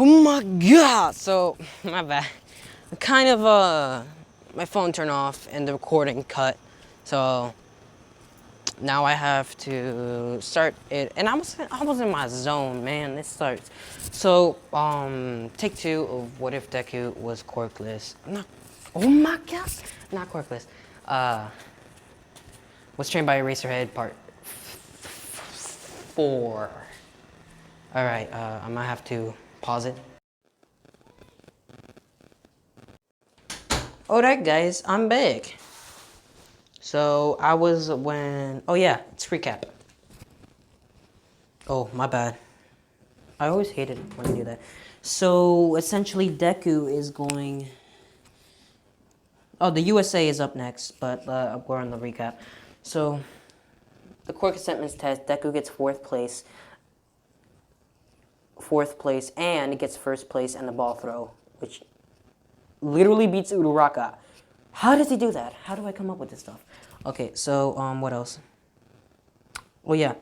Oh my god! So, my bad. Kind of, my phone turned off and the recording cut. So, now I have to start it. And I was in my zone, man. This starts. So, take two of What If Deku Was Quirkless. Not, oh my god! Not Quirkless. Was Trained by Eraserhead, part 4. Alright, I might have to pause it. Alright guys, I'm back. So I was when, oh yeah, it's recap. Oh, my bad. I always hated when I do that. So essentially Deku is going, oh, the USA is up next, but we're on the recap. So the quirk acceptance test, Deku gets fourth place, and gets first place in the ball throw, which literally beats Uraraka. How does he do that? How do I come up with this stuff? Okay, so, what else? Well, yeah,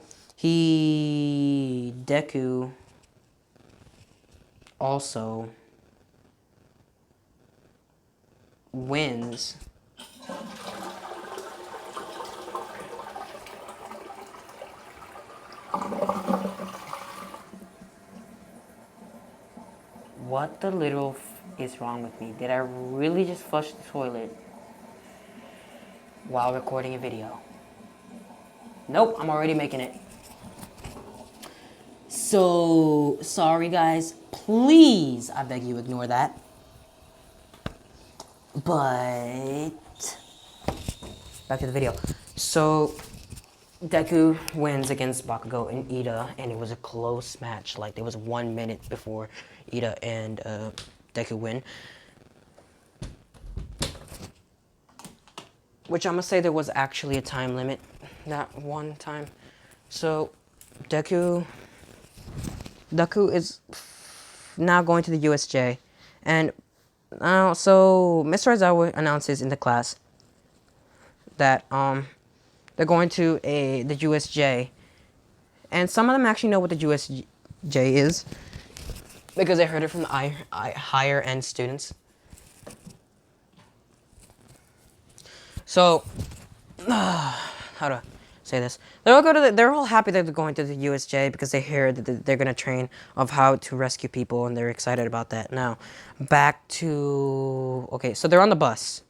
Deku also wins what the little is wrong with me? Did I really just flush the toilet while recording a video? Nope, I'm already making it. So, sorry guys. Please, I beg you, ignore that. But, back to the video. So, Deku wins against Bakugo and Ida, and it was a close match. Like, there was 1 minute before Ida and Deku win. Which I'm gonna say there was actually a time limit that one time. So, Deku is now going to the USJ. And so Mr. Aizawa announces in the class that they're going to the USJ. And some of them actually know what the USJ is because they heard it from the higher end students. So, how to say this? They're all happy that they're going to the USJ because they hear that they're gonna train of how to rescue people, and they're excited about that. Now, back to okay. So they're on the bus,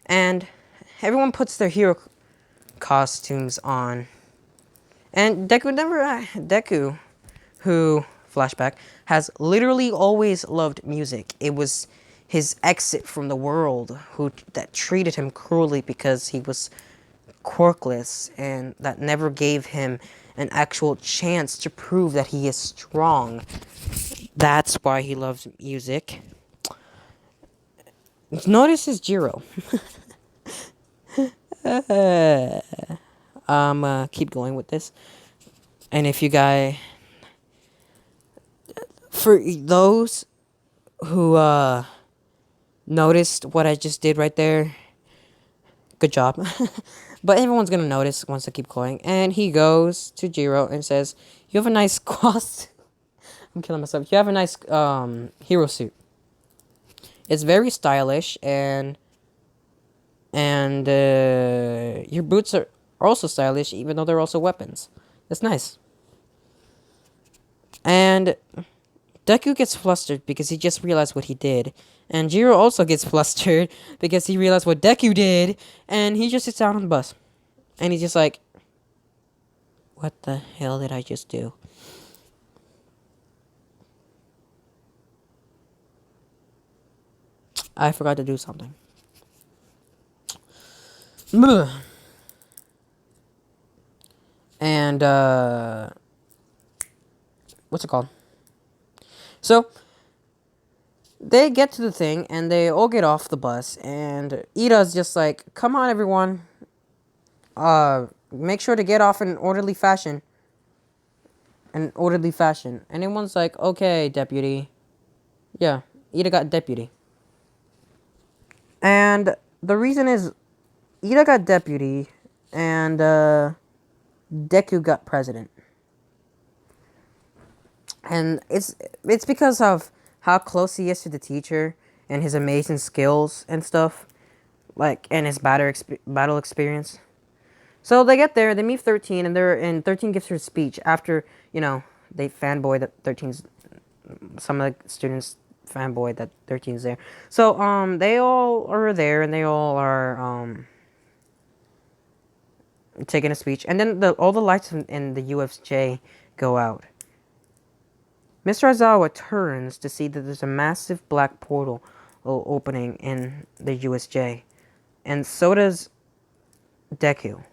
and everyone puts their hero costumes on, and Deku, who flashback has literally always loved music. It was his exit from the world that treated him cruelly because he was quirkless, and that never gave him an actual chance to prove that he is strong. That's why he loves music. Notice his Jiro. Keep going with this. And if you guys, for those who noticed what I just did right there, good job. But everyone's gonna notice once I keep going. And he goes to Jiro and says, "You have a nice costume." I'm killing myself. You have a nice hero suit. It's very stylish, and your boots are also stylish, even though they're also weapons. That's nice. And Deku gets flustered because he just realized what he did. And Jiro also gets flustered because he realized what Deku did. And he just sits down on the bus. And he's just like, what the hell did I just do? I forgot to do something. And, what's it called? So, they get to the thing, and they all get off the bus, and Ida's just like, come on, everyone. Make sure to get off in orderly fashion. And everyone's like, okay, deputy. Yeah, Ida got deputy. And the reason is, Ida got deputy, and, Deku got president. And it's because of how close he is to the teacher and his amazing skills and stuff, like, and his battle experience. So they get there, they meet 13, and 13 gives her a speech after, they fanboy that 13's, some of the students fanboy that 13's there. So, they all are there, and they all are, taking a speech, and then all the lights in the UFJ go out. Mr. Aizawa turns to see that there's a massive black portal opening in the USJ, and so does Deku.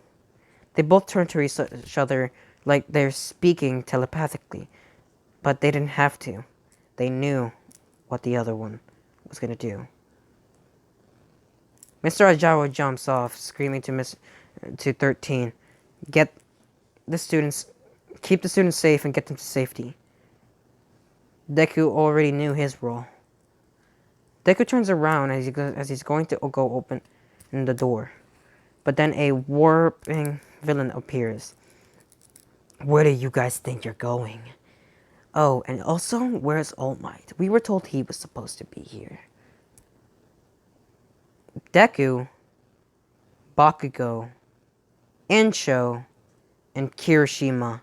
They both turn to each other like they're speaking telepathically, but they didn't have to. They knew what the other one was going to do. Mr. Aizawa jumps off, screaming to 13, "Get the students, keep the students safe and get them to safety." Deku already knew his role. Deku turns around as he's going to go open the door. But then a warping villain appears. "Where do you guys think you're going? Oh, and also, where's All Might? We were told he was supposed to be here." Deku, Bakugo, Insho, and Kirishima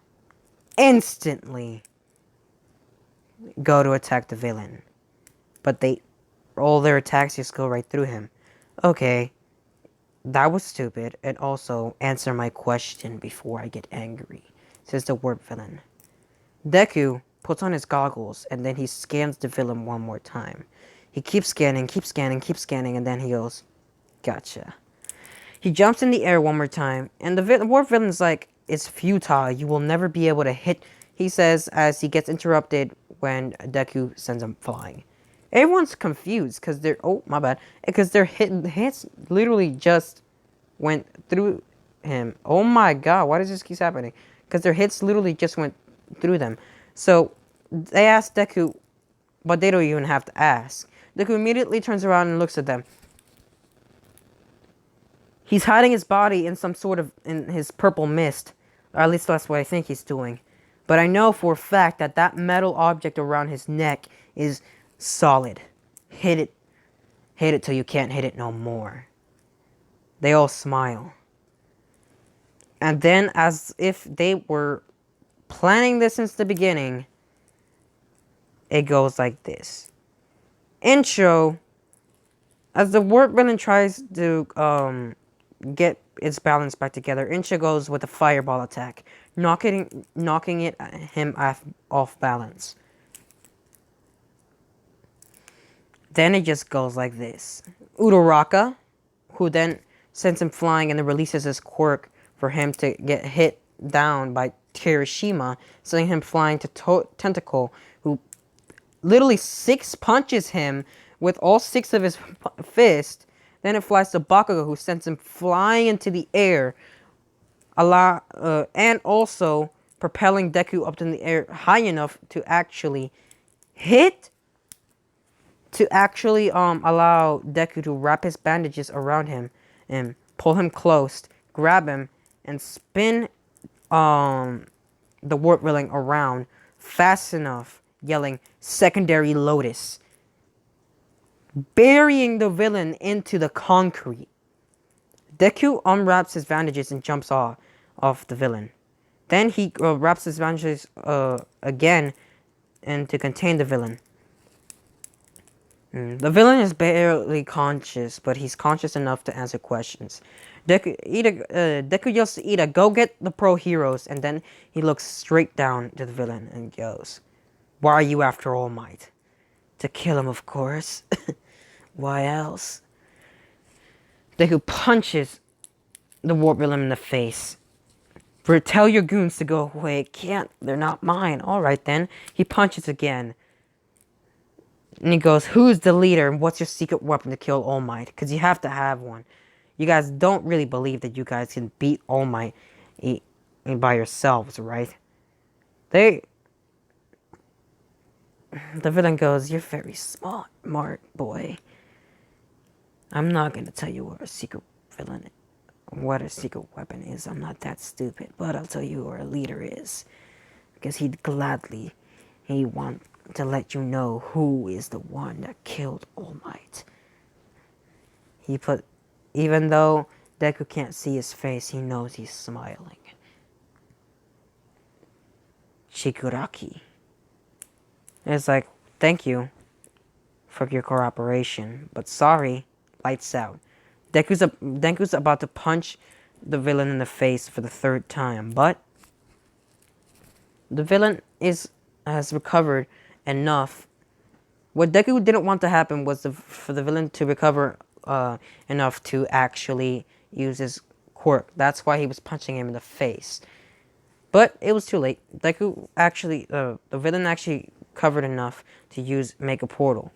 instantly go to attack the villain. But all their attacks just go right through him. Okay, that was stupid, and also answer my question before I get angry, says the warp villain. Deku puts on his goggles, and then he scans the villain one more time. He keeps scanning, and then he goes, "Gotcha." He jumps in the air one more time, and the warp villain's like, "It's futile, you will never be able to hit," he says as he gets interrupted when Deku sends him flying. Everyone's confused, because oh, my bad, because their hits literally just went through him. Oh my god, why does this keep happening? Because their hits literally just went through them. So they ask Deku, but they don't even have to ask. Deku immediately turns around and looks at them. He's hiding his body in in his purple mist. Or at least that's what I think he's doing. But I know for a fact that that metal object around his neck is solid. Hit it. Hit it till you can't hit it no more. They all smile. And then, as if they were planning this since the beginning, it goes like this. Intro, as the warp villain tries to get its balance back together, Insha goes with a fireball attack, knocking him off balance. Then it just goes like this. Uraraka, who then sends him flying and then releases his quirk for him to get hit down by Kirishima, sending him flying to Tentacle, who literally 6 punches him with all 6 of his fists. Then it flies to Bakugo, who sends him flying into the air, and also propelling Deku up in the air high enough to actually allow Deku to wrap his bandages around him and pull him close, grab him, and spin the warp villain around fast enough, yelling "Secondary Lotus," burying the villain into the concrete. Deku unwraps his bandages and jumps off the villain. Then he wraps his bandages again and to contain the villain. The villain is barely conscious, but he's conscious enough to answer questions. Deku yells to Ida, "Go get the pro heroes," and then he looks straight down to the villain and goes, "Why are you after All Might?" "To kill him, of course." "Why else?" Deku punches the warp villain in the face. "Tell your goons to go away." "Can't, they're not mine." "Alright then." He punches again. And he goes, "Who's the leader and what's your secret weapon to kill All Might? Because you have to have one. You guys don't really believe that you guys can beat All Might by yourselves, right?" The villain goes, "You're very smart, boy. I'm not going to tell you what a secret weapon is. I'm not that stupid. But I'll tell you who our leader is. Because he'd gladly He wants to let you know who is the one that killed All Might. Even though Deku can't see his face, he knows he's smiling. Shigaraki. It's like, thank you for your cooperation, but sorry, lights out. Deku's about to punch the villain in the face for the third time, but the villain has recovered enough. What Deku didn't want to happen was for the villain to recover enough to actually use his quirk. That's why he was punching him in the face. But it was too late. The villain actually covered enough to make a portal,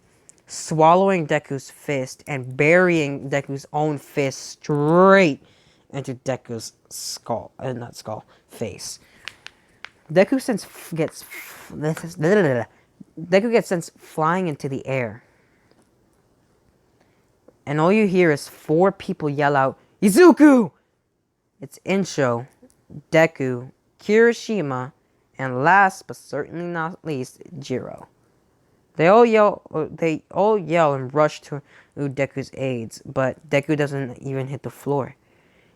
swallowing Deku's fist and burying Deku's own fist straight into Deku's face. Deku gets sent flying into the air, and all you hear is 4 people yell out, "Izuku!" It's Insho, Deku, Kirishima, and last but certainly not least, Jiro. They all yell and rush to Deku's aids, but Deku doesn't even hit the floor.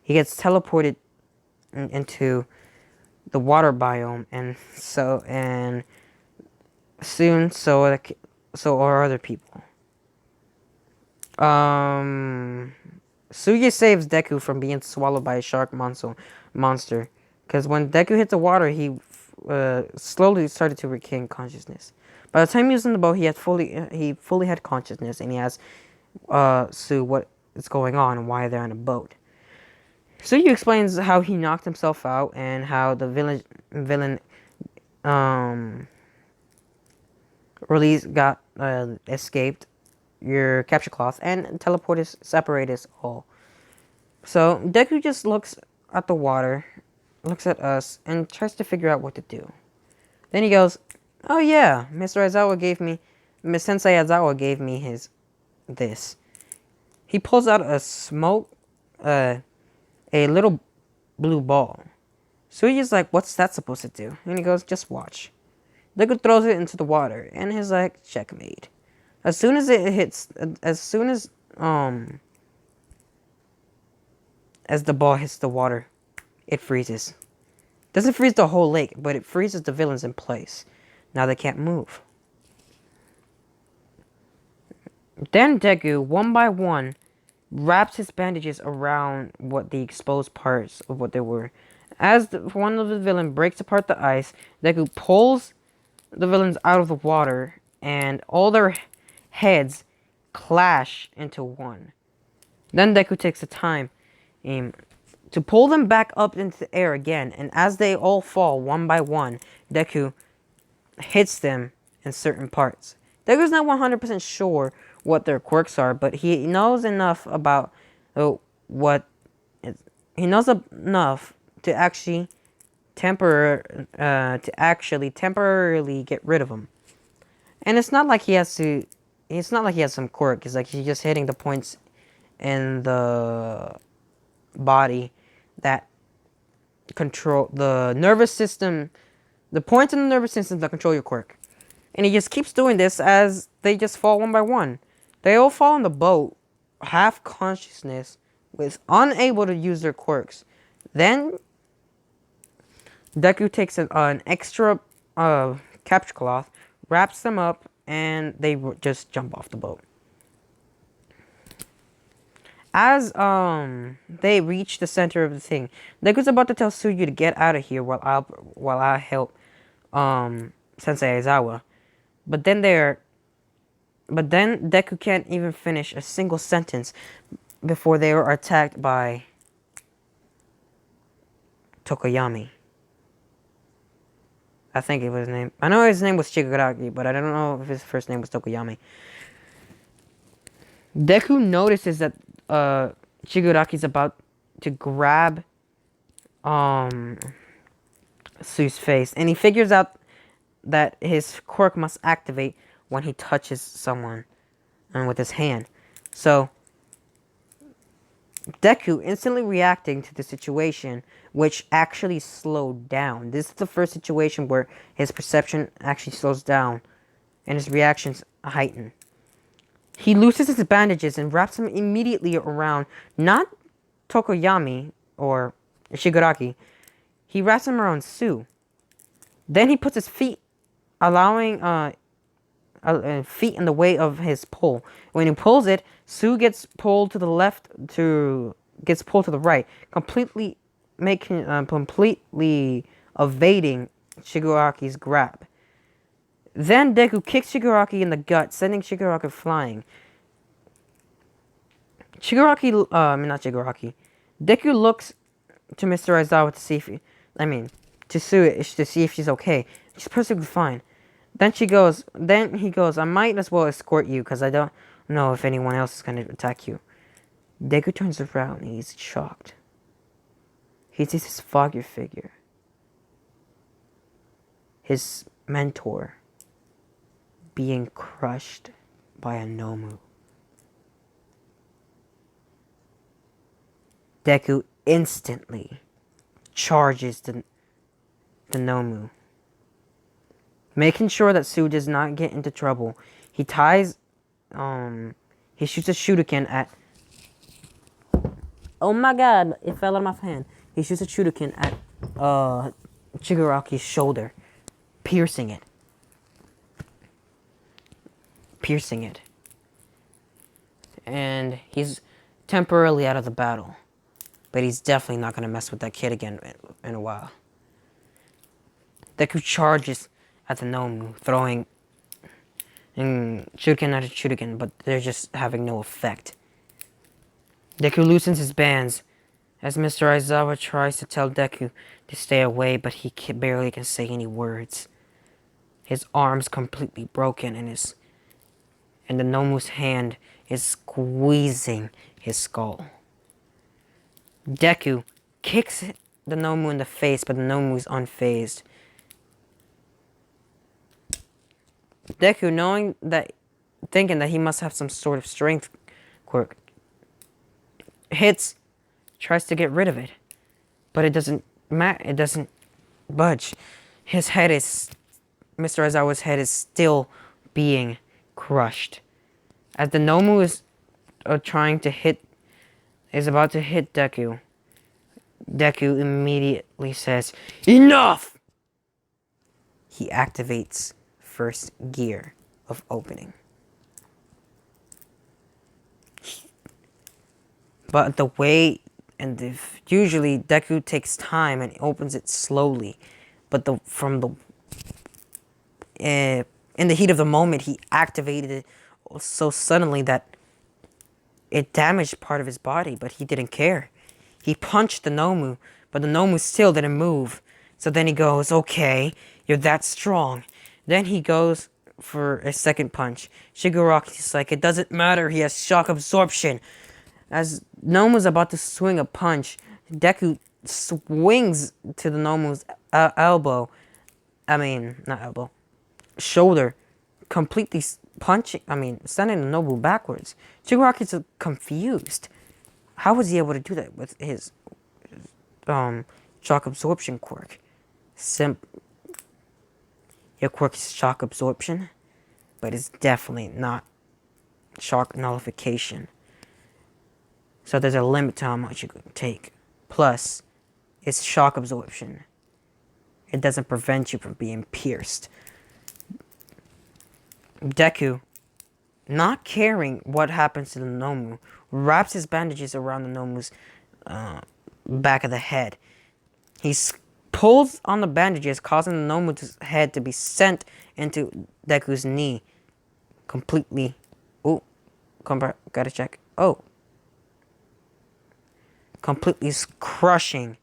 He gets teleported into the water biome, and soon so are other people. Suya saves Deku from being swallowed by a shark monster. Because when Deku hit the water, he slowly started to regain consciousness. By the time he was in the boat, he fully had consciousness, and he asks Sue what is going on and why they're on a boat. Suyu explains how he knocked himself out and how the villain escaped your capture cloth and teleported separate us all. So Deku just looks at the water, looks at us, and tries to figure out what to do. Then he goes, "Oh yeah, Sensei Aizawa gave me this." He pulls out a little blue ball. Suyu's like, "What's that supposed to do?" And he goes, "Just watch." Deku throws it into the water, and he's like, "Checkmate." As soon as the ball hits the water, it freezes. Doesn't freeze the whole lake, but it freezes the villains in place. Now they can't move. Then Deku, one by one, wraps his bandages around the exposed parts of what they were. As one of the villains breaks apart the ice, Deku pulls the villains out of the water, and all their heads clash into one. Then Deku takes the time to pull them back up into the air again, and as they all fall one by one, Deku hits them in certain parts. Deku's not 100% sure what their quirks are, but he knows enough about he knows enough to actually temporarily get rid of them. And it's not like he has some quirk. It's like he's just hitting the points in the body that control the nervous system, the points in the nervous system that control your quirk. And he just keeps doing this as they just fall one by one. They all fall in the boat, half consciousness, with unable to use their quirks. Then Deku takes an extra capture cloth, wraps them up, and they just jump off the boat. As they reach the center of the thing, Deku's about to tell Suyu to get out of here while I help Sensei Aizawa. But then Deku can't even finish a single sentence before they are attacked by Tokoyami. I think it was his name. I know his name was Shigaraki, but I don't know if his first name was Tokoyami. Deku notices that Shigaraki's about to grab Su's face, and he figures out that his quirk must activate when he touches someone with his hand. So Deku instantly reacting to the situation, which actually slowed down. This is the first situation where his perception actually slows down and his reactions heighten. He loosens his bandages and wraps them immediately around not Tokoyami or Shigaraki. He wraps them around Sue. Then he puts his feet, allowing feet in the way of his pull. When he pulls it, Sue gets pulled to the left gets pulled to the right, completely evading Shigaraki's grab. Then Deku kicks Shigaraki in the gut, sending Shigaraki flying. Deku looks to Mr. Aizawa to see if to Sue to see if she's okay. She's perfectly fine. Then he goes, I might as well escort you because I don't know if anyone else is going to attack you. Deku turns around and he's shocked. He sees his foggy figure. His mentor being crushed by a Nomu. Deku instantly charges the Nomu. Making sure that Sue does not get into trouble, he shoots a shuriken at... Oh my god, it fell out of my hand. He shoots a shuriken at Shigaraki's shoulder, piercing it. And he's temporarily out of the battle. But he's definitely not going to mess with that kid again in a while. Deku charges at the Nomu, throwing shuriken after shuriken, but they're just having no effect. Deku loosens his bands as Mr. Aizawa tries to tell Deku to stay away, but he barely can say any words. His arm's completely broken and the Nomu's hand is squeezing his skull. Deku kicks the Nomu in the face, but the Nomu is unfazed. Deku, thinking that he must have some sort of strength quirk, tries to get rid of it, but it doesn't budge. Mr. Aizawa's head is still being crushed. As the Nomu is about to hit Deku, Deku immediately says, "Enough!" He activates first gear of opening. But usually Deku takes time and opens it slowly, but in the heat of the moment, he activated it so suddenly that it damaged part of his body, but he didn't care. He punched the Nomu, but the Nomu still didn't move. So then he goes, "Okay, you're that strong." Then he goes for a second punch. Shigaraki's like, "It doesn't matter, he has shock absorption." As Nomu's about to swing a punch, Deku swings to the Nomu's shoulder, completely sending the Nomu backwards. Shigaraki's confused. How was he able to do that with his shock absorption quirk? Your quirk is shock absorption, but it's definitely not shock nullification. So there's a limit to how much you can take. Plus, it's shock absorption. It doesn't prevent you from being pierced. Deku, not caring what happens to the Nomu, wraps his bandages around the Nomu's back of the head. He pulls on the bandages, causing the Nomu's head to be sent into Deku's knee. Completely. Oh, come back. Gotta check. Oh. Completely crushing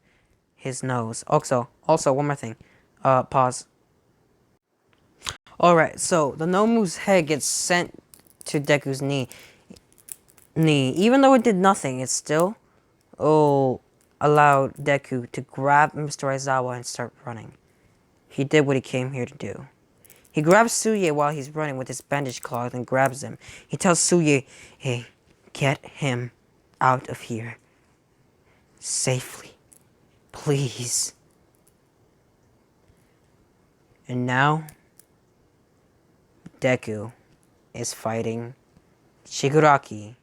his nose. Also, one more thing. Pause. Alright, so the Nomu's head gets sent to Deku's knee. Even though it did nothing, it still allowed Deku to grab Mr. Aizawa and start running. He did what he came here to do. He grabs Tsuye while he's running with his bandage cloth and grabs him. He tells Tsuye, "Hey, get him out of here." Safely. Please. And now, Deku is fighting Shigaraki,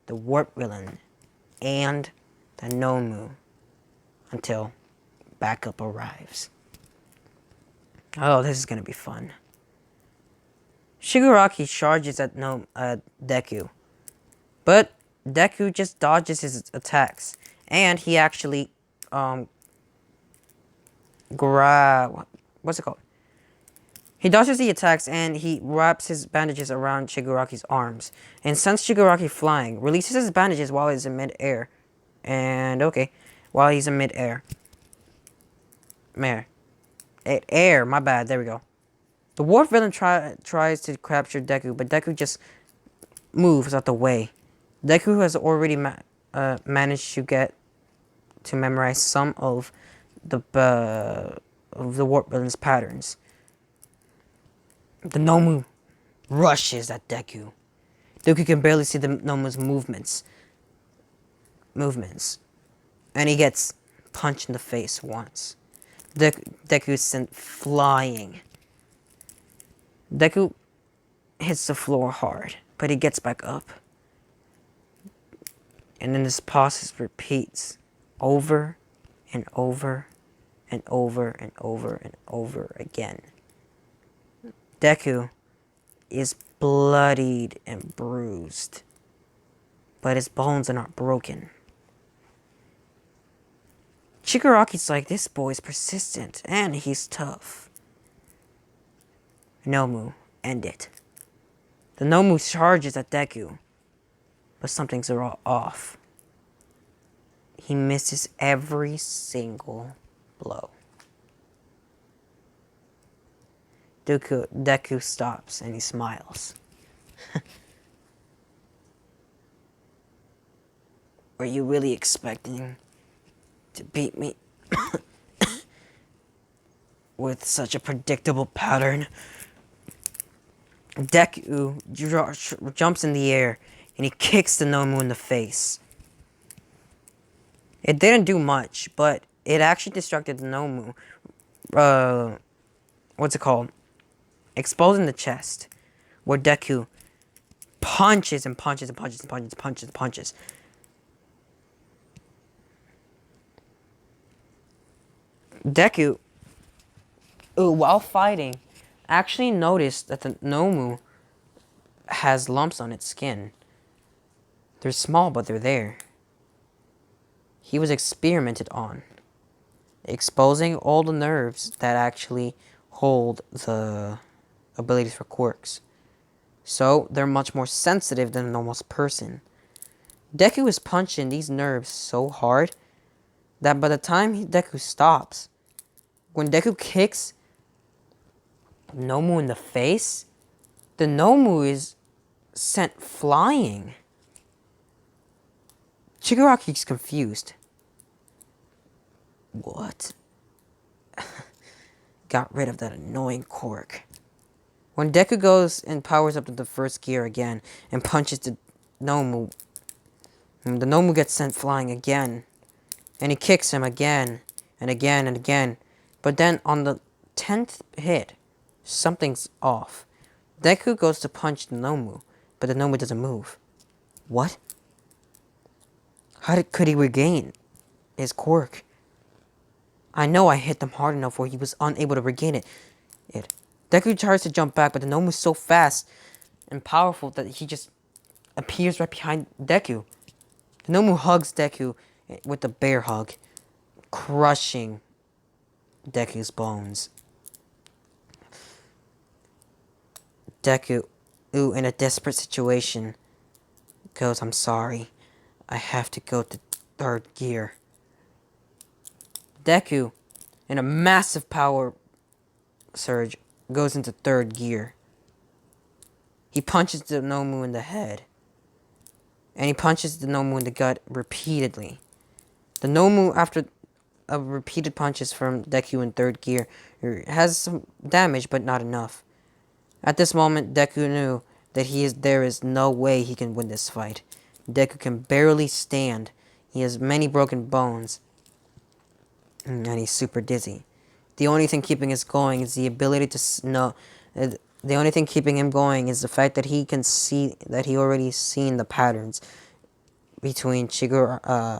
the warp villain, and the Nomu until backup arrives. Oh, this is gonna be fun. Shigaraki charges at Deku, but Deku just dodges his attacks, and he actually what's it called? He dodges the attacks and he wraps his bandages around Shigaraki's arms, and sends Shigaraki flying, releases his bandages while he's in mid-air. And okay, while he's in mid-air. Air, my bad, there we go. The Warp Villain tries to capture Deku, but Deku just moves out the way. Deku has already managed to memorize some of the Warp Villain's patterns. The Nomu rushes at Deku. Deku can barely see the Nomu's movements. And he gets punched in the face once. Deku is sent flying. Deku hits the floor hard, but he gets back up. And then this process repeats over and over and over and over and over again. Deku is bloodied and bruised, but his bones are not broken. Shigaraki's like, this boy's persistent, and he's tough. Nomu, end it. The Nomu charges at Deku, but something's off. He misses every single blow. Deku stops and he smiles. Were you really expecting to beat me with such a predictable pattern? Deku jumps in the air and he kicks the Nomu in the face. It didn't do much, but it actually distracted the Nomu. What's it called? Exposing the chest, where Deku punches and punches and punches and punches and punches and punches. Deku, while fighting, actually noticed that the Nomu has lumps on its skin. They're small, but they're there. He was experimented on, exposing all the nerves that actually hold the abilities for quirks. So, they're much more sensitive than a normal person. Deku is punching these nerves so hard that by the time Deku stops, when Deku kicks Nomu in the face, the Nomu is sent flying. Shigaraki's confused. What? Got rid of that annoying quirk. When Deku goes and powers up to the first gear again and punches the Nomu gets sent flying again. And he kicks him again and again and again. But then on the 10th hit, something's off. Deku goes to punch the Nomu, but the Nomu doesn't move. What? Could he regain his quirk? I know I hit him hard enough where he was unable to regain it. Deku tries to jump back, but the Nomu is so fast and powerful that he just appears right behind Deku. The Nomu hugs Deku with the bear hug, crushing Deku's bones. Deku, in a desperate situation, goes, I'm sorry. I have to go to 3rd gear. Deku, in a massive power surge, goes into 3rd gear. He punches the Nomu in the head. And he punches the Nomu in the gut repeatedly. The Nomu, after repeated punches from Deku in 3rd gear, has some damage, but not enough. At this moment, Deku knew that there is no way he can win this fight. Deku can barely stand, He has many broken bones, and he's super dizzy. The only thing keeping us going is the ability to know. The only thing keeping him going is the fact that he can see that he already seen the patterns between Uraki,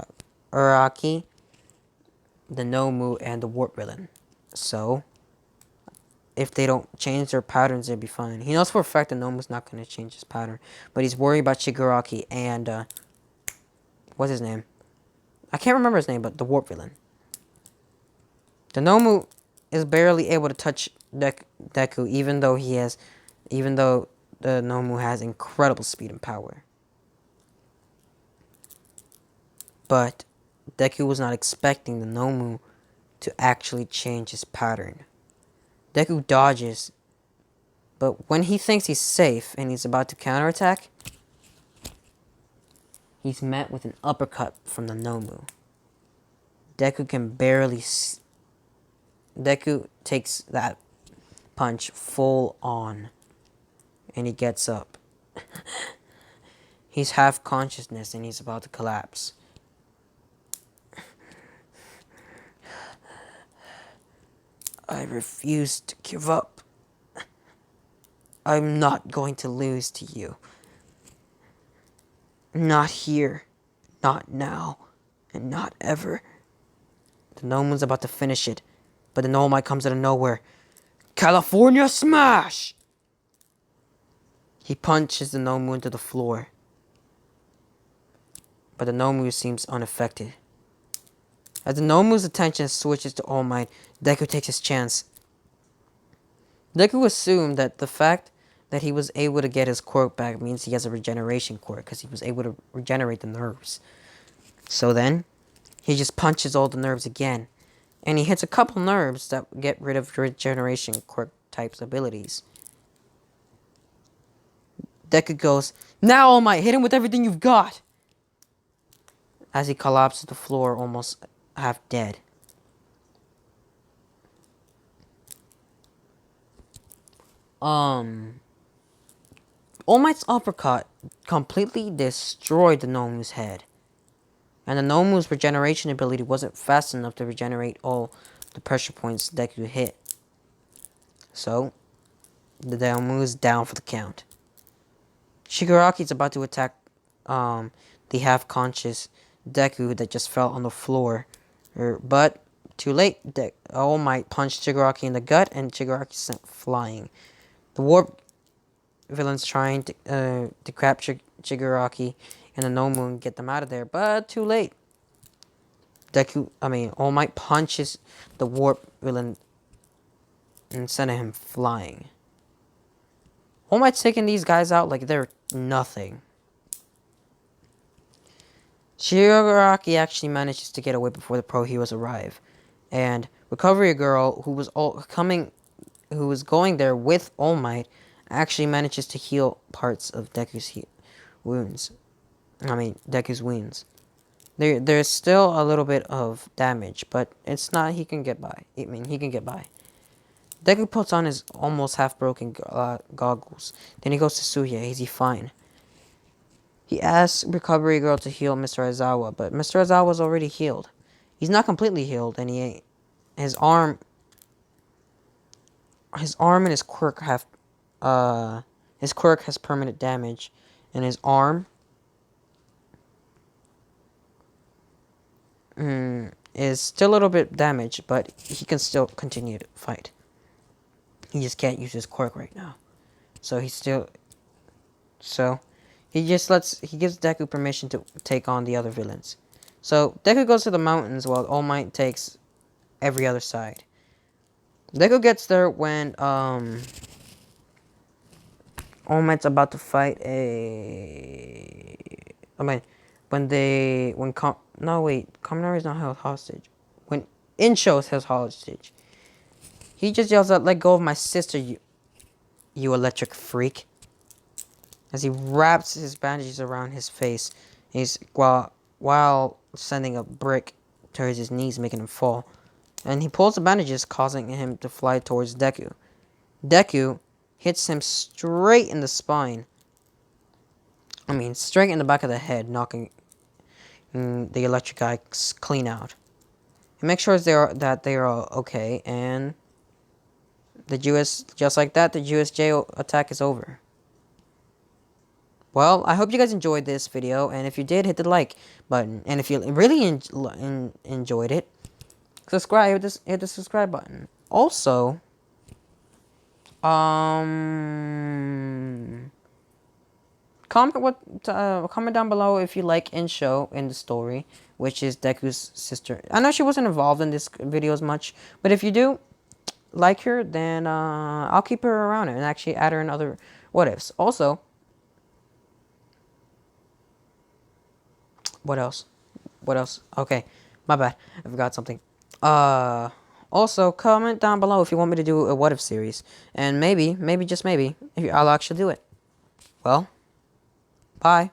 the Nomu, and the Warp Villain. So, if they don't change their patterns, they'll be fine. He knows for a fact that Nomu's not going to change his pattern, but he's worried about Shigaraki and, what's his name? I can't remember his name, but the Warp Villain. The Nomu is barely able to touch Deku, even though the Nomu has incredible speed and power. But Deku was not expecting the Nomu to actually change his pattern. Deku dodges, but when he thinks he's safe and he's about to counterattack, he's met with an uppercut from the Nomu. Deku can barely... Deku takes that punch full on, and he gets up. He's half consciousness and he's about to collapse. I refuse to give up. I'm not going to lose to you. Not here, not now, and not ever. The Nomu's about to finish it, but the All Might comes out of nowhere. California Smash! He punches the Nomu into the floor, but the Nomu seems unaffected. As the Nomu's attention switches to All Might, Deku takes his chance. Deku assumed that the fact that he was able to get his quirk back means he has a regeneration quirk, because he was able to regenerate the nerves. So then, he just punches all the nerves again, and he hits a couple nerves that get rid of regeneration quirk types abilities. Deku goes, "Now All Might, hit him with everything you've got!" As he collapses to the floor, almost half dead. All Might's uppercut completely destroyed the Nomu's head. And the Nomu's regeneration ability wasn't fast enough to regenerate all the pressure points Deku hit. So, the Nomu is down for the count. Shigaraki's about to attack the half-conscious Deku that just fell on the floor. But, too late. All Might punched Shigaraki in the gut, and Shigaraki sent flying. The Warp Villain's trying to capture Shigaraki and the Nomu and get them out of there, but too late. All Might punches the Warp Villain and sending him flying. All Might's taking these guys out like they're nothing. Shigaraki actually manages to get away before the pro heroes arrive, and Recovery Girl, who was going there with All Might, actually manages to heal parts of Deku's wounds. Deku's wounds. There's still a little bit of damage, but it's not. He can get by. He can get by. Deku puts on his almost half-broken goggles. Then he goes to Suya. Is he fine? He asks Recovery Girl to heal Mr. Aizawa, but Mr. Aizawa's already healed. He's not completely healed, and his arm and his quirk have permanent damage, and his arm is still a little bit damaged, but he can still continue to fight. He just can't use his quirk right now. So he gives Deku permission to take on the other villains. So Deku goes to the mountains while All Might takes every other side. Deku gets there when All Might's about to fight Kaminari is not held hostage. When Insho is held hostage, he just yells out, "Let go of my sister, you electric freak!" As he wraps his bandages around his face, while sending a brick towards his knees, making him fall. And he pulls the bandages, causing him to fly towards Deku. Deku hits him straight in the spine. Straight in the back of the head, knocking the electric guy clean out. And make sure that they are okay, and just like that, the USJ attack is over. Well, I hope you guys enjoyed this video, and if you did, hit the like button. And if you really enjoyed it, subscribe. Hit the subscribe button. Also, comment down below if you like Insho in the story, which is Deku's sister. I know she wasn't involved in this video as much, but if you do like her, then I'll keep her around and actually add her in other what ifs. Also, what else? What else? Okay, my bad. I forgot something. Also, comment down below if you want me to do a what if series, and maybe just maybe, I'll actually do it. Well, bye.